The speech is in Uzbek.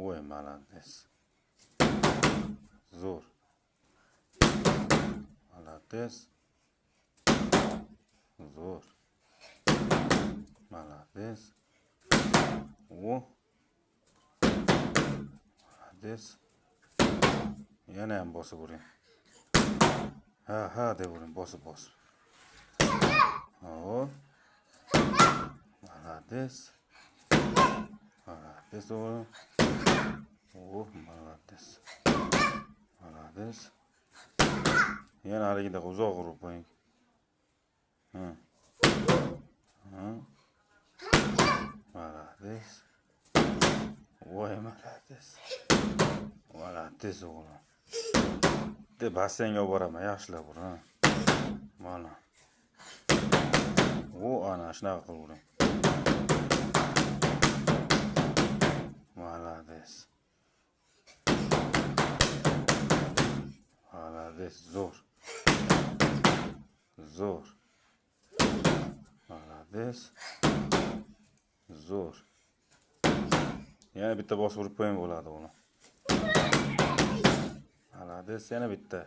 Voy, молодец. Zo'r. Молодец. Zo'r. Молодец. O. Молодец. Yana ham bosib uring. Ha deb uring, bosib. Hop. Молодец. Молодец o'g'lim. Молодец. Молодец. Yana haligidaqa uzoq urib qo'ying. Молодец. Voy, молодец. Молодец o'g'lim. De basseynga olib boraman, yaxshilab ur, ha. Mana. Ana shunaqa qilavering. Молодец. Молодец, zo'r. Zo'r. Молодец. Zo'r. Yana bitta bosib urib qo'ying bo'ladi uni. Молодец, yana bitta.